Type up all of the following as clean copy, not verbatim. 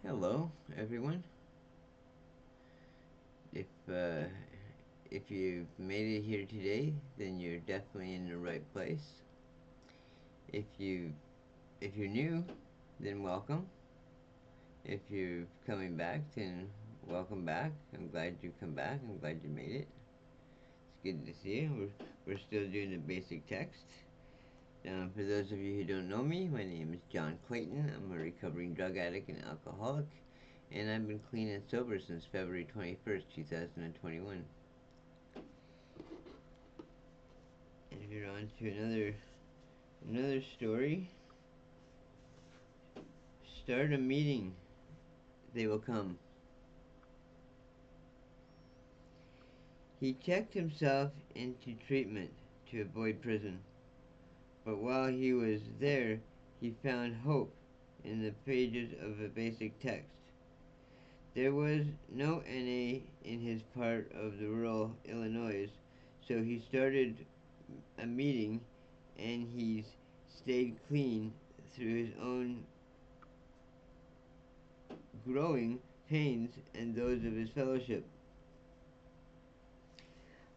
Hello, everyone. If uh, if you've made it here today, then you're definitely in the right place. If you if you're new, then welcome. If you're coming back, then welcome back. I'm glad you come back. I'm glad you made it. It's good to see you. We're still doing the basic text. For those of you who don't know me, my name is John Clayton. I'm a recovering drug addict and alcoholic, and I've been clean and sober since February 21st, 2021. And we're on to another story. Start a meeting. They will come. He checked himself into treatment to avoid prison. But while he was there, he found hope in the pages of a basic text. There was no NA in his part of the rural Illinois, so he started a meeting and he's stayed clean through his own growing pains and those of his fellowship.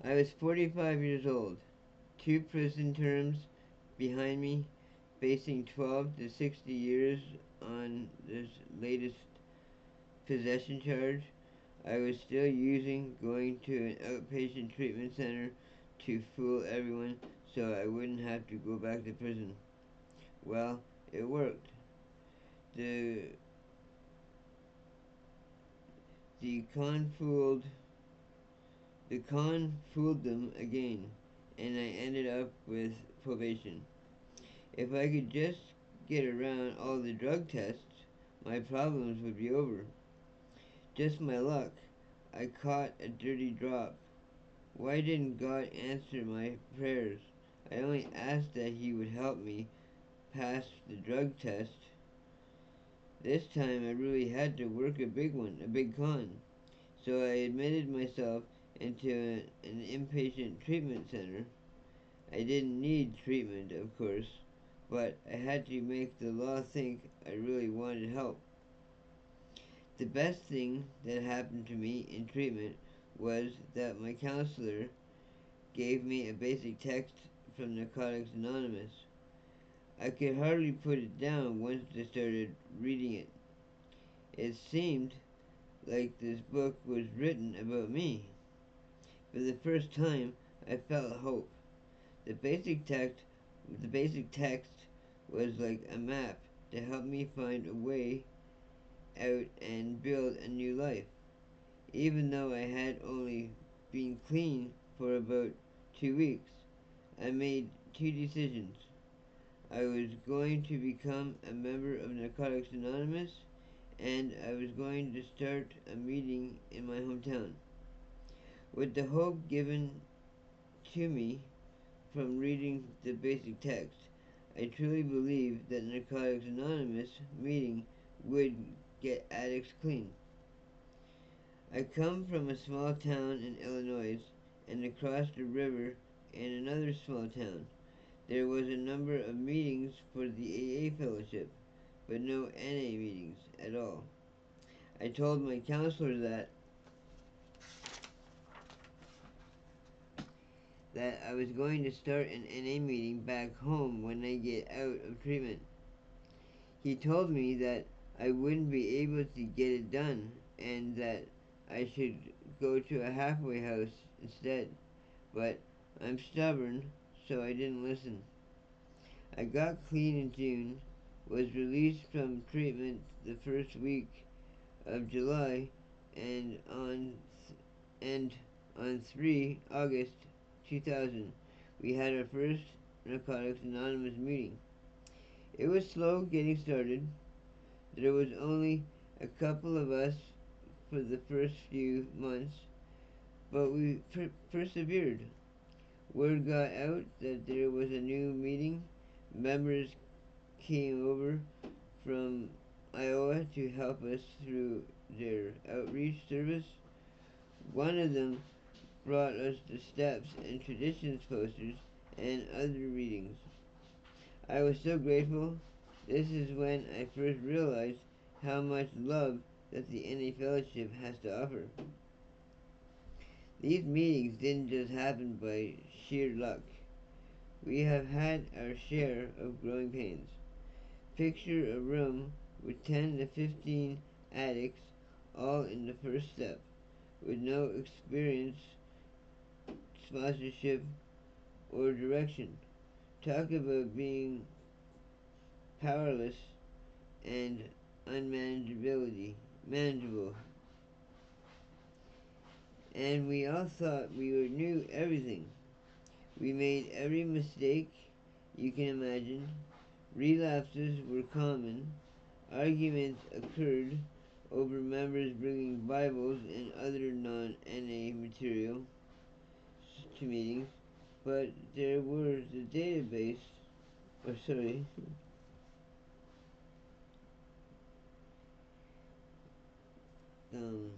I was 45 years old, 2 prison terms behind me, facing 12 to 60 years on this latest possession charge. I was still using, going to an outpatient treatment center to fool everyone so I wouldn't have to go back to prison. Well, it worked. The the con fooled the con fooled them again, and I ended up with probation. If I could just get around all the drug tests, my problems would be over. Just my luck. I caught a dirty drop. Why didn't God answer my prayers? I only asked that He would help me pass the drug test. This time I really had to work a big one, a big con. So I admitted myself into an inpatient treatment center. I didn't need treatment, of course, but I had to make the law think I really wanted help. The best thing that happened to me in treatment was that my counselor gave me a basic text from Narcotics Anonymous. I could hardly put it down once I started reading it. It seemed like this book was written about me. For the first time, I felt hope. The basic text the basic text was like a map to help me find a way out and build a new life. Even though I had only been clean for about 2 weeks, I made two decisions. I was going to become a member of Narcotics Anonymous, and I was going to start a meeting in my hometown. With the hope given to me from reading the basic text, I truly believe that Narcotics Anonymous meeting would get addicts clean. I come from a small town in Illinois, and across the river in another small town. There was a number of meetings for the AA fellowship, but no NA meetings at all. I told my counselor that I was going to start an NA meeting back home when I get out of treatment. He told me that I wouldn't be able to get it done and that I should go to a halfway house instead, but I'm stubborn, so I didn't listen. I got clean in June, was released from treatment the first week of July, and and on 3 August 2000, we had our first Narcotics Anonymous meeting. It was slow getting started. There was only a couple of us for the first few months, but we persevered. Word got out that there was a new meeting. Members came over from Iowa to help us through their outreach service. One of them brought us the steps and traditions posters and other readings. I was so grateful. This is when I first realized how much love that the NA Fellowship has to offer. These meetings didn't just happen by sheer luck. We have had our share of growing pains. Picture a room with 10 to 15 addicts, all in the first step, with no experience, sponsorship, or direction. Talk about being powerless and manageable. And we all thought we knew everything. We made every mistake you can imagine. Relapses were common. Arguments occurred over members bringing Bibles and other non-NA material to meetings, but there was the database, or sorry, um,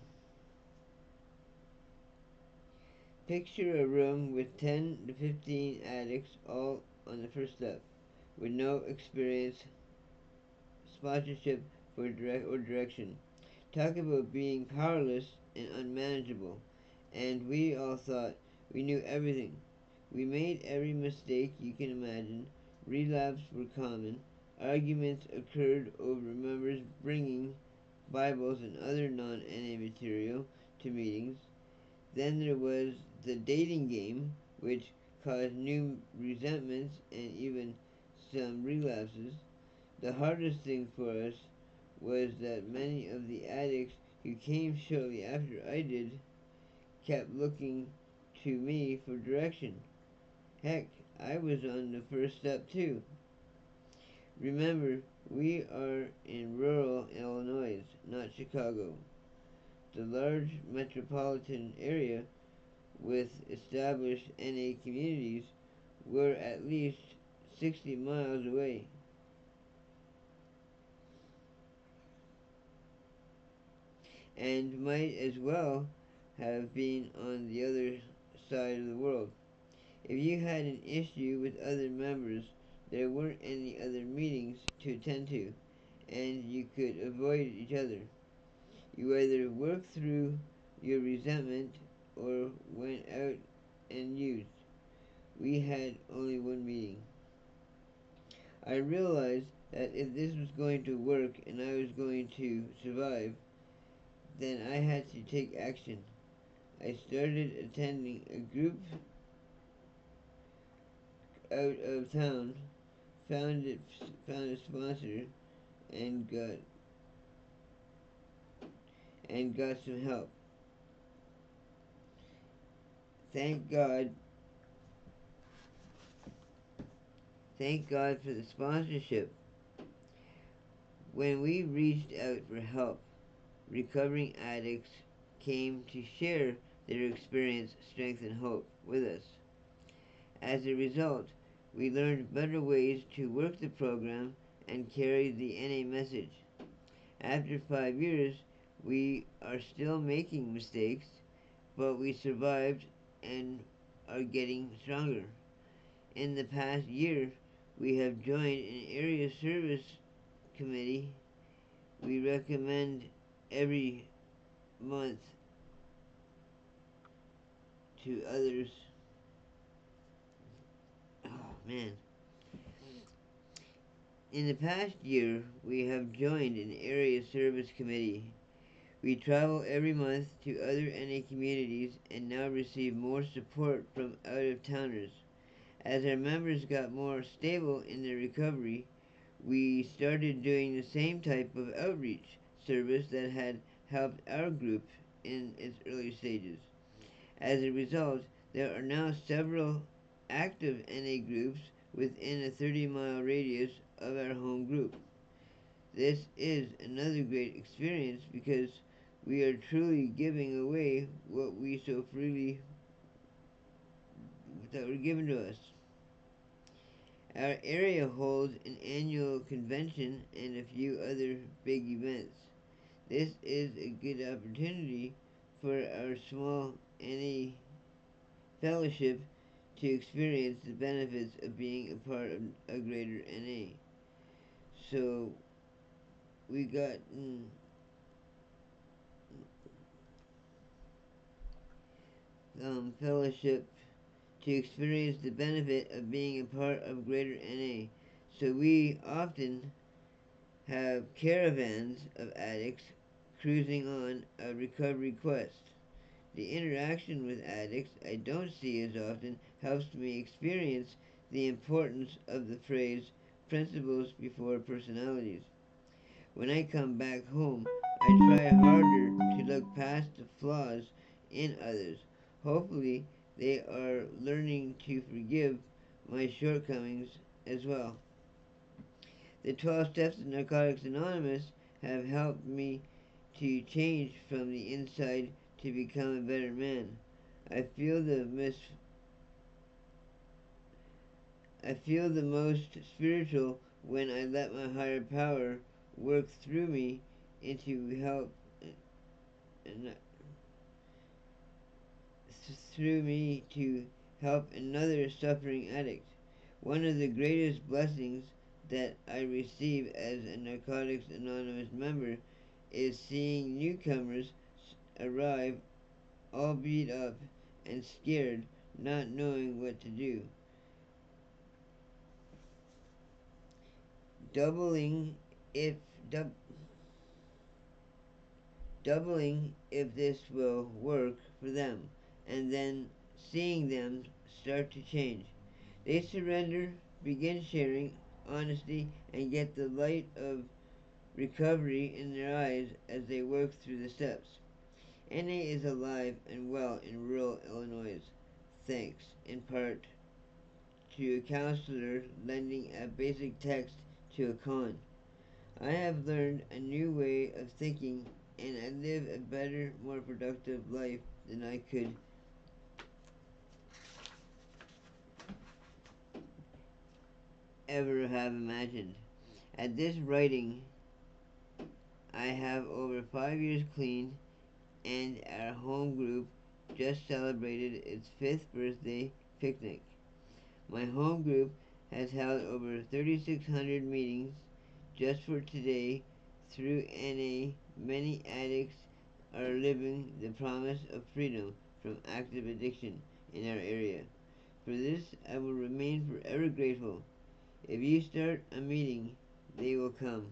picture a room with 10 to 15 addicts all on the first step, with no experience, sponsorship or direction. Talk about being powerless and unmanageable. And we all thought we knew everything. We made every mistake you can imagine. Relapses were common. Arguments occurred over members bringing Bibles and other non-NA material to meetings. Then there was the dating game, which caused new resentments and even some relapses. The hardest thing for us was that many of the addicts who came shortly after I did kept looking to me for direction. Heck, I was on the first step too. Remember, we are in rural Illinois, not Chicago, the large metropolitan area with established NA communities. We're at least 60 miles away. And might as well have been on the other side of the world. If you had an issue with other members, there weren't any other meetings to attend to, and you could avoid each other. You either worked through your resentment or went out and used. We had only one meeting. I realized that if this was going to work and I was going to survive, then I had to take action. I started attending a group out of town, found a sponsor, and got some help. Thank God, thank God for the sponsorship. When we reached out for help, recovering addicts came to share their experience, strength, and hope with us. As a result, we learned better ways to work the program and carry the NA message. After 5 years, we are still making mistakes, but we survived and are getting stronger. In the past year, we have joined an area service committee. We recommend every month to others. Oh man. In the past year, we have joined an area service committee. We travel every month to other NA communities and now receive more support from out of towners. As our members got more stable in their recovery, we started doing the same type of outreach service that had helped our group in its early stages. As a result, there are now several active NA groups within a 30-mile radius of our home group. This is another great experience because we are truly giving away what we so freely that were given to us. Our area holds an annual convention and a few other big events. This is a good opportunity for our small NA fellowship to experience the benefits of being a part of a greater NA. So we got fellowship to experience the benefit of being a part of Greater NA. So we often have caravans of addicts cruising on a recovery quest. The interaction with addicts I don't see as often helps me experience the importance of the phrase principles before personalities. When I come back home, I try harder to look past the flaws in others. Hopefully, they are learning to forgive my shortcomings as well. The 12 steps of Narcotics Anonymous have helped me to change from the inside to become a better man. I feel the I feel the most spiritual when I let my higher power work through me into help and through me to help another suffering addict. One of the greatest blessings that I receive as a Narcotics Anonymous member is seeing newcomers arrive all beat up and scared, not knowing what to do. Doubling if dub, doubling if this will work for them, and then seeing them start to change. They surrender, begin sharing honesty, and get the light of recovery in their eyes as they work through the steps. NA is alive and well in rural Illinois, thanks in part to a counselor lending a basic text to a con. I have learned a new way of thinking and I live a better, more productive life than I could ever have imagined. At this writing, I have over 5 years clean, and our home group just celebrated its 5th birthday picnic. My home group has held over 3,600 meetings just for today. Through NA, many addicts are living the promise of freedom from active addiction in our area. For this, I will remain forever grateful. If you start a meeting, they will come.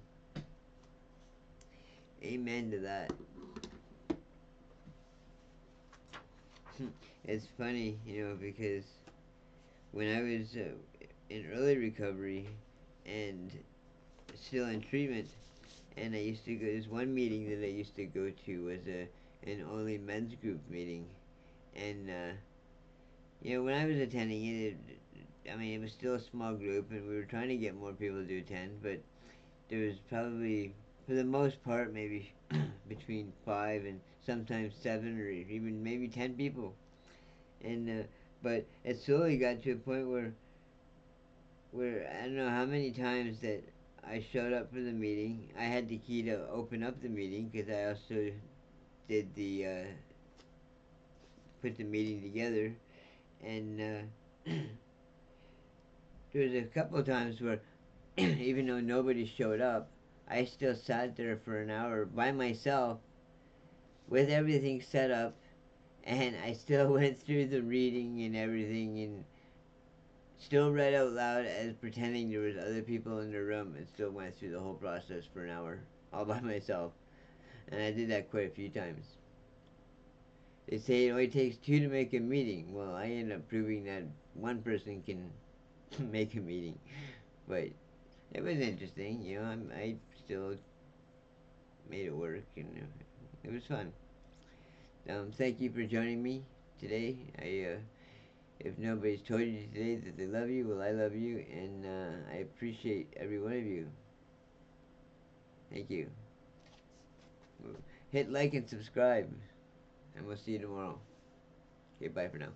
Amen to that. It's funny, because when I was in early recovery and still in treatment, and I used to go. There's one meeting that I used to go to was an only men's group meeting, and when I was attending I mean, it was still a small group, and we were trying to get more people to attend, but there was probably, for the most part, maybe between 5 and sometimes 7 or even maybe 10 people, and but it slowly got to a point where I don't know how many times that I showed up for the meeting. I had the key to open up the meeting because I also did the put the meeting together, and there was a couple of times where even though nobody showed up, I still sat there for an hour by myself with everything set up, and I still went through the reading and everything, and still read out loud as pretending there was other people in the room, and still went through the whole process for an hour all by myself. And I did that quite a few times. They say it only takes two to make a meeting. Well, I end up proving that one person can make a meeting. But it was interesting, I still made it work, and it was fun. Thank you for joining me today. If nobody's told you today that they love you, well, I love you, and I appreciate every one of you. Thank you. Hit like and subscribe, and we'll see you tomorrow. Okay, bye for now.